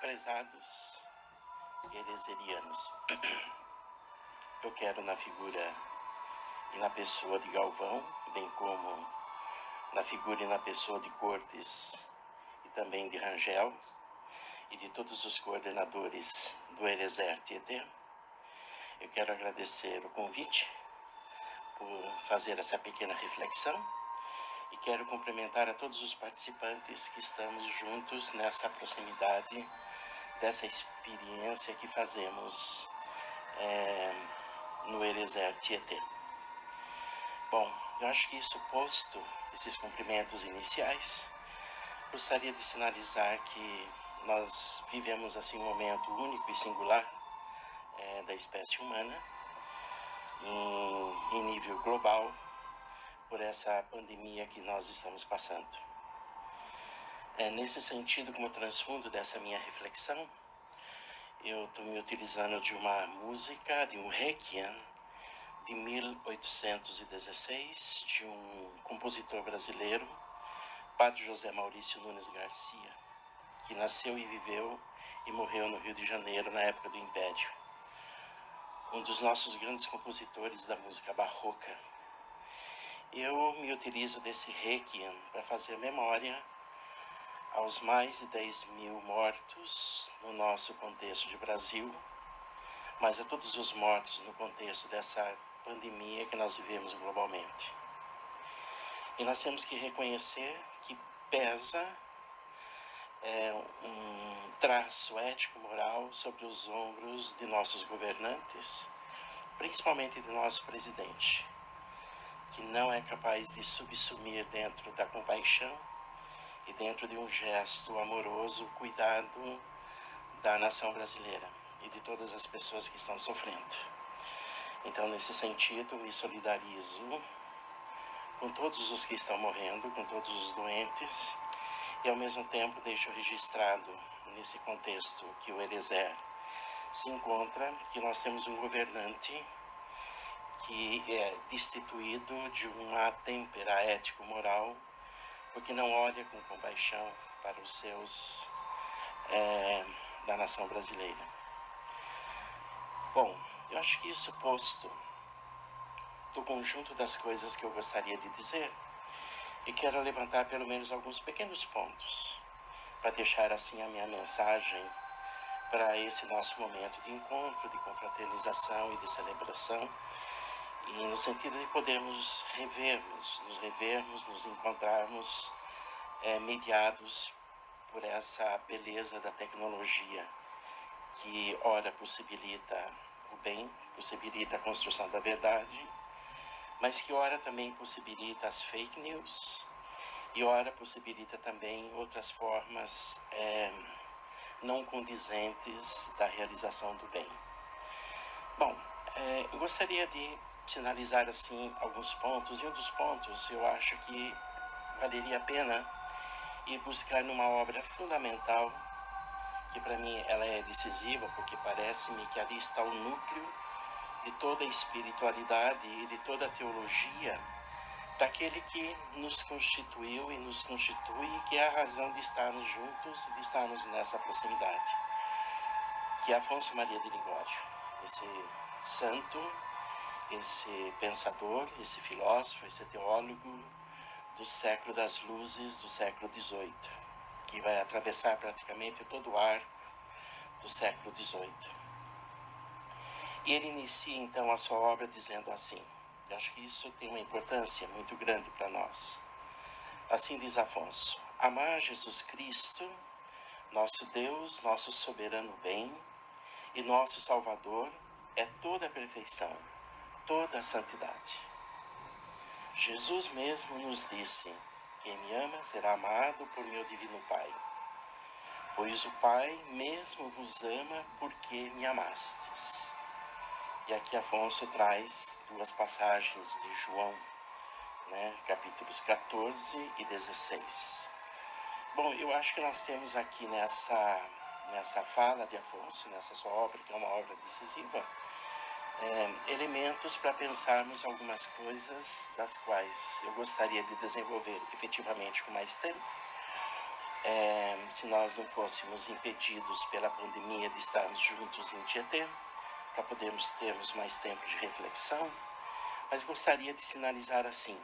Prezados herezerianos, eu quero na figura e na pessoa de Galvão, bem como na figura e na pessoa de Cortes e também de Rangel e de todos os coordenadores do Erezer Tietê, eu quero agradecer o convite por fazer essa pequena reflexão e quero cumprimentar a todos os participantes que estamos juntos nessa proximidade dessa experiência que fazemos no Erezer Tietê. Bom, eu acho que isso posto, esses cumprimentos iniciais, gostaria de sinalizar que nós vivemos assim um momento único e singular da espécie humana em nível global por essa pandemia que nós estamos passando. Nesse sentido, como transfundo dessa minha reflexão, eu estou me utilizando de uma música, de um requiem de 1816, de um compositor brasileiro, Padre José Maurício Nunes Garcia, que nasceu e viveu e morreu no Rio de Janeiro na época do Império. Um dos nossos grandes compositores da música barroca. Eu me utilizo desse requiem para fazer memória aos mais de 10.000 mortos no nosso contexto de Brasil, mas a todos os mortos no contexto dessa pandemia que nós vivemos globalmente. E nós temos que reconhecer que pesa um traço ético-moral sobre os ombros de nossos governantes, principalmente de nosso presidente, que não é capaz de subsumir dentro da compaixão e dentro de um gesto amoroso, cuidado da nação brasileira e de todas as pessoas que estão sofrendo. Então, nesse sentido, me solidarizo com todos os que estão morrendo, com todos os doentes, e ao mesmo tempo deixo registrado nesse contexto que o Erezer se encontra, que nós temos um governante que é destituído de uma têmpera ético-moral, porque não olha com compaixão para os seus da nação brasileira. Bom, eu acho que isso posto do conjunto das coisas que eu gostaria de dizer, e quero levantar pelo menos alguns pequenos pontos para deixar assim a minha mensagem para esse nosso momento de encontro, de confraternização e de celebração, e no sentido de podermos nos encontrarmos mediados por essa beleza da tecnologia que ora possibilita o bem, possibilita a construção da verdade, mas que ora também possibilita as fake news e ora possibilita também outras formas não condizentes da realização do bem. Bom, eu gostaria de sinalizar assim alguns pontos, e um dos pontos eu acho que valeria a pena ir buscar numa obra fundamental, que para mim ela é decisiva, porque parece-me que ali está o núcleo de toda a espiritualidade e de toda a teologia daquele que nos constituiu e nos constitui, que é a razão de estarmos juntos e de estarmos nessa proximidade, que é Afonso Maria de Ligório, esse santo, esse pensador, esse filósofo, esse teólogo do século das luzes, do século XVIII, que vai atravessar praticamente todo o arco do século XVIII. E ele inicia então a sua obra dizendo assim, eu acho que isso tem uma importância muito grande para nós. Assim diz Afonso: amar Jesus Cristo, nosso Deus, nosso soberano bem e nosso Salvador, é toda a perfeição, toda a santidade. Jesus mesmo nos disse: quem me ama será amado por meu divino Pai. Pois o Pai mesmo vos ama porque me amastes. E aqui Afonso traz duas passagens de João, capítulos 14 e 16. Bom, eu acho que nós temos aqui nessa fala de Afonso, nessa sua obra, que é uma obra decisiva, elementos para pensarmos algumas coisas das quais eu gostaria de desenvolver efetivamente com mais tempo, se nós não fôssemos impedidos pela pandemia de estarmos juntos em Tietê, para podermos termos mais tempo de reflexão, mas gostaria de sinalizar assim,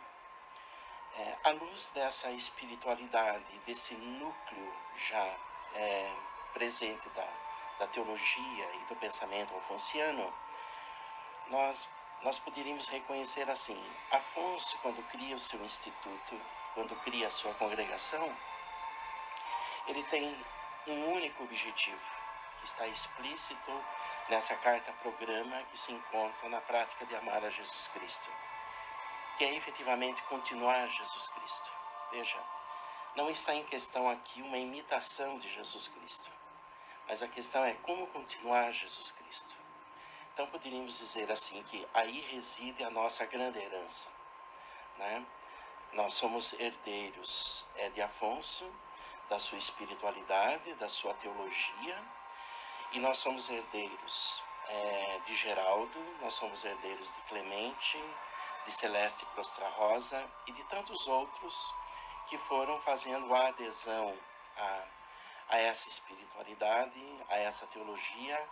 à luz dessa espiritualidade, desse núcleo já presente da teologia e do pensamento alfonsiano, nós poderíamos reconhecer assim, Afonso, quando cria o seu instituto, quando cria a sua congregação, ele tem um único objetivo, que está explícito nessa carta-programa que se encontra na prática de amar a Jesus Cristo, que é efetivamente continuar Jesus Cristo. Veja, não está em questão aqui uma imitação de Jesus Cristo, mas a questão é como continuar Jesus Cristo. Então poderíamos dizer assim que aí reside a nossa grande herança, né? Nós somos herdeiros de Afonso, da sua espiritualidade, da sua teologia, e nós somos herdeiros de Geraldo, nós somos herdeiros de Clemente, de Celeste Prostra Rosa e de tantos outros que foram fazendo a adesão a essa espiritualidade, a essa teologia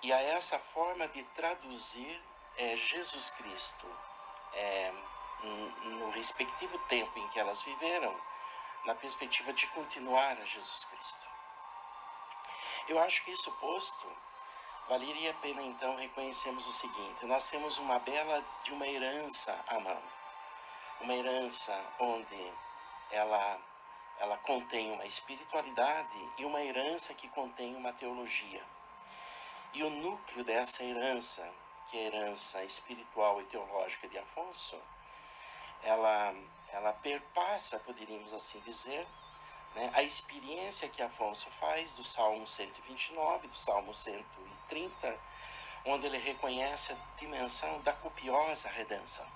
e a essa forma de traduzir Jesus Cristo no respectivo tempo em que elas viveram, na perspectiva de continuar a Jesus Cristo. Eu acho que isso posto, valeria a pena então reconhecermos o seguinte: nós temos uma bela de uma herança à mão, uma herança onde ela contém uma espiritualidade e uma herança que contém uma teologia. E o núcleo dessa herança, que é a herança espiritual e teológica de Afonso, ela perpassa, poderíamos assim dizer, né, a experiência que Afonso faz do Salmo 129, do Salmo 130, onde ele reconhece a dimensão da copiosa redenção.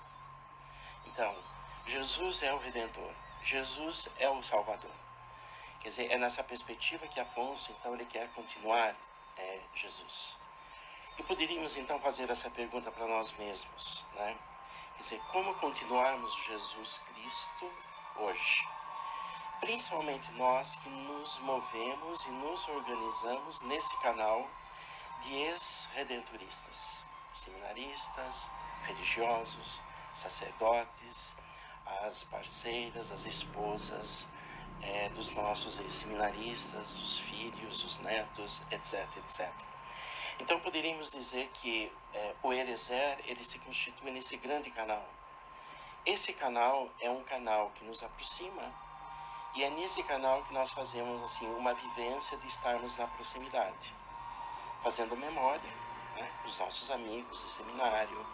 Então, Jesus é o Redentor, Jesus é o Salvador. Quer dizer, é nessa perspectiva que Afonso, então, ele quer continuar Jesus. E poderíamos, então, fazer essa pergunta para nós mesmos, né? Quer dizer, como continuarmos Jesus Cristo hoje? Principalmente nós que nos movemos e nos organizamos nesse canal de ex-redentoristas, seminaristas, religiosos, sacerdotes, as parceiras, as esposas dos nossos ex-seminaristas, os filhos, os netos, etc, etc. Então poderíamos dizer que o Eliezer, ele se constitui nesse grande canal. Esse canal é um canal que nos aproxima e é nesse canal que nós fazemos assim uma vivência de estarmos na proximidade, fazendo memória, né, com os nossos amigos de seminário,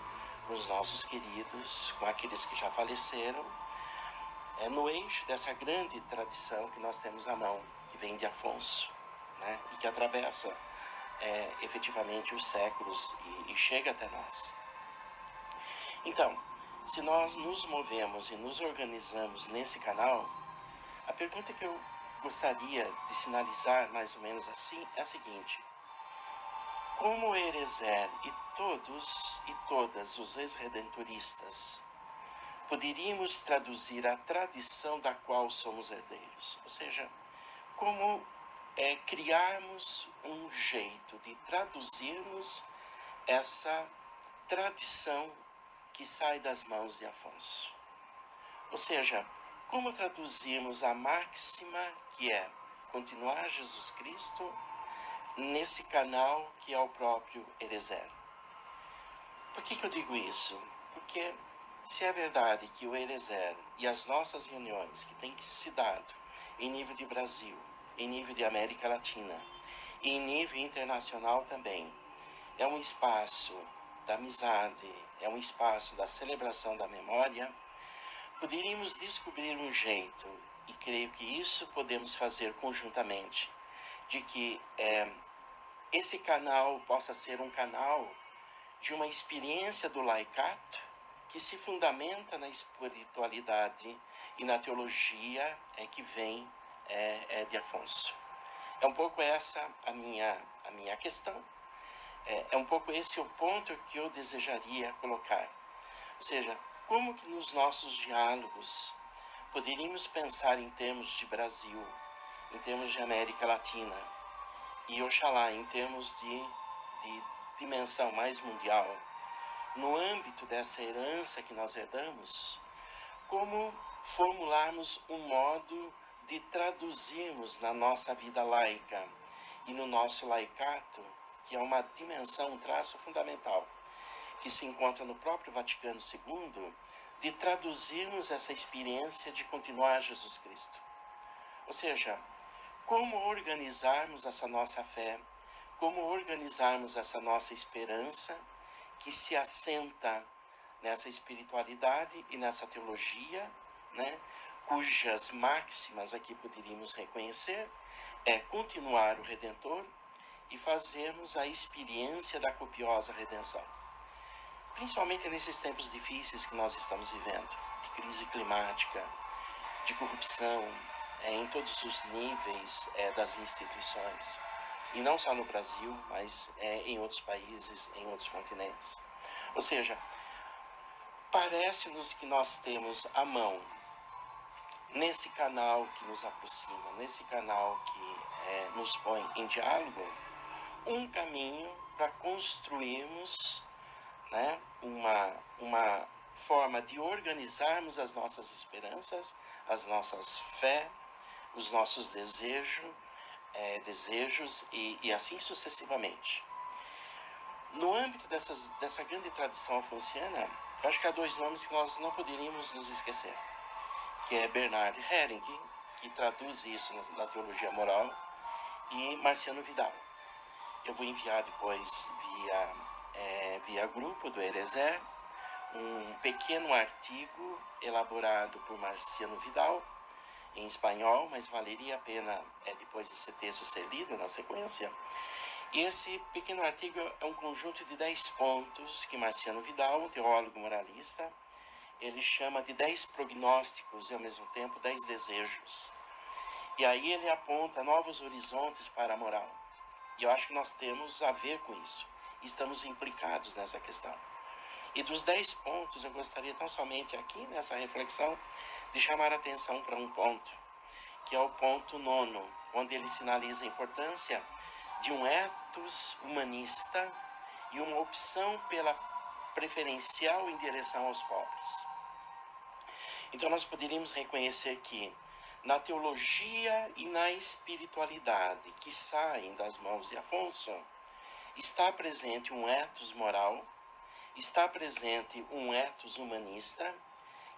com os nossos queridos, com aqueles que já faleceram, no eixo dessa grande tradição que nós temos à mão, que vem de Afonso, né, e que atravessa efetivamente os séculos e chega até nós. Então, se nós nos movemos e nos organizamos nesse canal, a pergunta que eu gostaria de sinalizar mais ou menos assim é a seguinte: como o Eliezer e todos e todas os ex-redentoristas poderíamos traduzir a tradição da qual somos herdeiros? Ou seja, como criarmos um jeito de traduzirmos essa tradição que sai das mãos de Afonso. Ou seja, como traduzirmos a máxima que é continuar Jesus Cristo nesse canal que é o próprio Eliezer. Por que eu digo isso? Porque se é verdade que o Eliezer e as nossas reuniões que têm que se dado em nível de Brasil, em nível de América Latina e em nível internacional também, é um espaço da amizade, é um espaço da celebração da memória, poderíamos descobrir um jeito, e creio que isso podemos fazer conjuntamente, de que esse canal possa ser um canal de uma experiência do laicato que se fundamenta na espiritualidade e na teologia que vem de Afonso. É um pouco essa a minha questão. É um pouco esse o ponto que eu desejaria colocar. Ou seja, como que nos nossos diálogos poderíamos pensar em termos de Brasil, em termos de América Latina, e Oxalá em termos de dimensão mais mundial, no âmbito dessa herança que nós herdamos, como formularmos um modo de traduzirmos na nossa vida laica e no nosso laicato, que é uma dimensão, um traço fundamental, que se encontra no próprio Vaticano II, de traduzirmos essa experiência de continuar Jesus Cristo. Ou seja, como organizarmos essa nossa fé, como organizarmos essa nossa esperança, que se assenta nessa espiritualidade e nessa teologia, né, cujas máximas aqui poderíamos reconhecer é continuar o Redentor e fazermos a experiência da copiosa redenção. Principalmente nesses tempos difíceis que nós estamos vivendo, de crise climática, de corrupção, em todos os níveis das instituições, e não só no Brasil, mas em outros países, em outros continentes. Ou seja, parece-nos que nós temos à mão, nesse canal que nos aproxima, nesse canal que nos põe em diálogo, um caminho para construirmos, né, uma forma de organizarmos as nossas esperanças, as nossas fé, os nossos desejos e assim sucessivamente. No âmbito dessa grande tradição afonciana, eu acho que há dois nomes que nós não poderíamos nos esquecer, que é Bernard Hering, que traduz isso na teologia moral, e Marciano Vidal. Eu vou enviar depois via grupo do Erezer um pequeno artigo elaborado por Marciano Vidal, em espanhol, mas valeria a pena depois desse texto ser lido na sequência. E esse pequeno artigo é um conjunto de 10 pontos que Marciano Vidal, um teólogo moralista, ele chama de 10 prognósticos e ao mesmo tempo 10 desejos. E aí ele aponta novos horizontes para a moral. E eu acho que nós temos a ver com isso. Estamos implicados nessa questão. E dos 10 pontos, eu gostaria tão somente aqui nessa reflexão de chamar a atenção para um ponto, que é o ponto 9, onde ele sinaliza a importância de um ethos humanista e uma opção pela preferencial em direção aos pobres. Então nós poderíamos reconhecer que na teologia e na espiritualidade que saem das mãos de Afonso, está presente um ethos moral, está presente um ethos humanista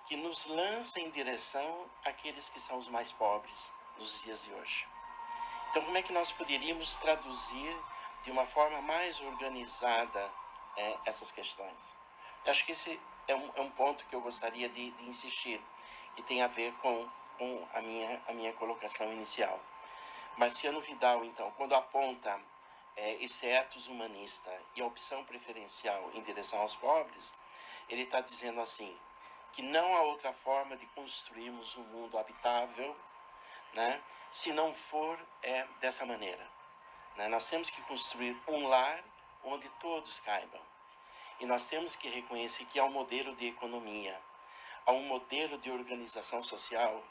que nos lança em direção àqueles que são os mais pobres nos dias de hoje. Então, como é que nós poderíamos traduzir de uma forma mais organizada essas questões? Eu acho que esse é um ponto que eu gostaria de insistir, que tem a ver com a minha colocação inicial. Marciano Vidal, então, quando aponta esse ethos humanista e a opção preferencial em direção aos pobres, ele está dizendo assim, que não há outra forma de construirmos um mundo habitável, né, se não for dessa maneira. Né? Nós temos que construir um lar onde todos caibam. E nós temos que reconhecer que há um modelo de economia, há um modelo de organização social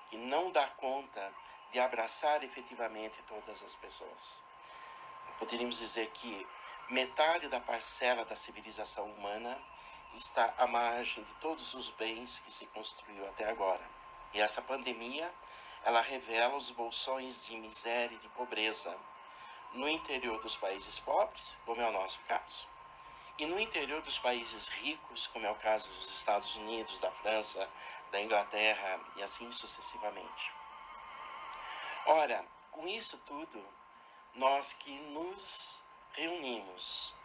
que não dá conta de abraçar efetivamente todas as pessoas. Poderíamos dizer que metade da parcela da civilização humana está à margem de todos os bens que se construiu até agora. E essa pandemia, ela revela os bolsões de miséria e de pobreza no interior dos países pobres, como é o nosso caso, e no interior dos países ricos, como é o caso dos Estados Unidos, da França, da Inglaterra e assim sucessivamente. Ora, com isso tudo, nós que nos reunimos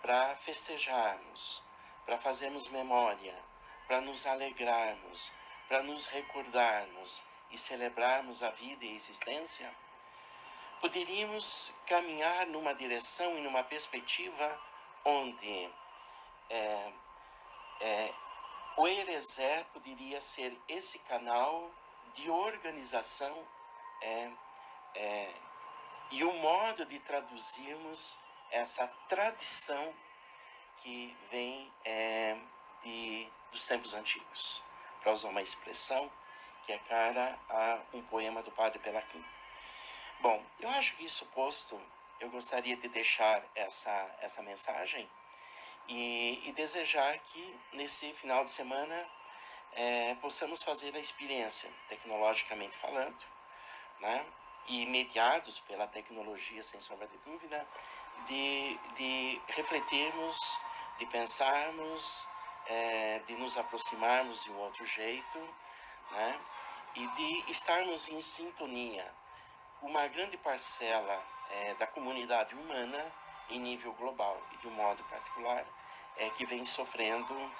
para festejarmos, para fazermos memória, para nos alegrarmos, para nos recordarmos e celebrarmos a vida e a existência, poderíamos caminhar numa direção e numa perspectiva onde o Erezer poderia ser esse canal de organização e o modo de traduzirmos essa tradição que vem dos tempos antigos, para usar uma expressão que é cara a um poema do padre Pelaquim. Bom, eu acho que isso posto, eu gostaria de deixar essa mensagem e desejar que nesse final de semana possamos fazer a experiência, tecnologicamente falando, né? E mediados pela tecnologia, sem sombra de dúvida, de refletirmos, de pensarmos, de nos aproximarmos de um outro jeito, né? E de estarmos em sintonia. Uma grande parcela da comunidade humana, em nível global e de um modo particular, que vem sofrendo,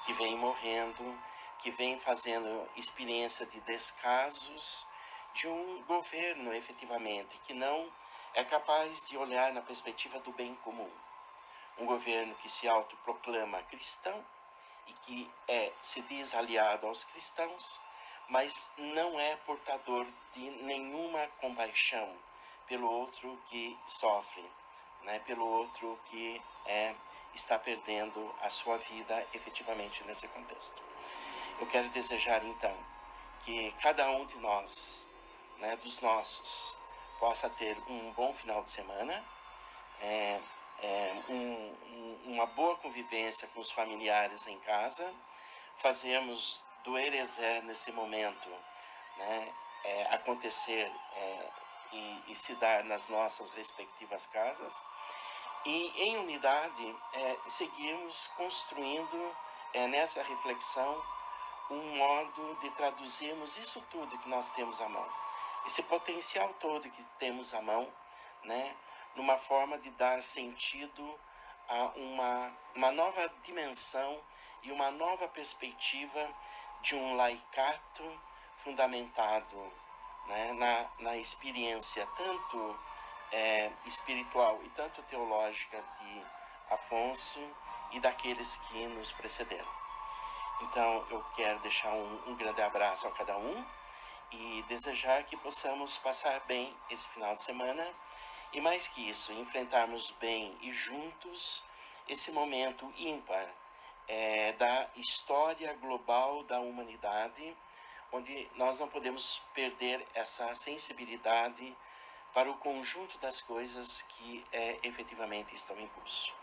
que vem morrendo, que vem fazendo experiência de descasos de um governo efetivamente que não é capaz de olhar na perspectiva do bem comum. Um governo que se autoproclama cristão e que se diz aliado aos cristãos, mas não é portador de nenhuma compaixão pelo outro que sofre, né? Pelo outro que está perdendo a sua vida efetivamente nesse contexto. Eu quero desejar então que cada um de nós, né, dos nossos, possa ter um bom final de semana, é, uma boa convivência com os familiares em casa, fazemos do Eliezer nesse momento, né, acontecer e se dar nas nossas respectivas casas, e em unidade seguirmos construindo nessa reflexão um modo de traduzirmos isso tudo que nós temos à mão, esse potencial todo que temos à mão, né, numa forma de dar sentido a uma nova dimensão e uma nova perspectiva de um laicato fundamentado, né, na experiência tanto espiritual e tanto teológica de Afonso e daqueles que nos precederam. Então, eu quero deixar um grande abraço a cada um e desejar que possamos passar bem esse final de semana e, mais que isso, enfrentarmos bem e juntos esse momento ímpar da história global da humanidade, onde nós não podemos perder essa sensibilidade para o conjunto das coisas que efetivamente estão em curso.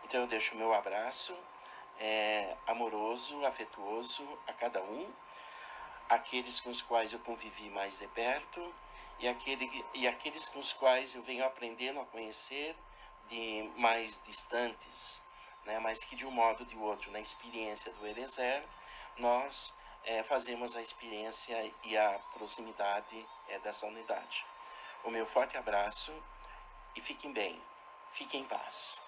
Então, eu deixo o meu abraço amoroso, afetuoso a cada um, aqueles com os quais eu convivi mais de perto e aqueles com os quais eu venho aprendendo a conhecer de mais distantes, né? Mas que de um modo ou de outro, na experiência do Eliezer, nós fazemos a experiência e a proximidade dessa unidade. O meu forte abraço e fiquem bem, fiquem em paz.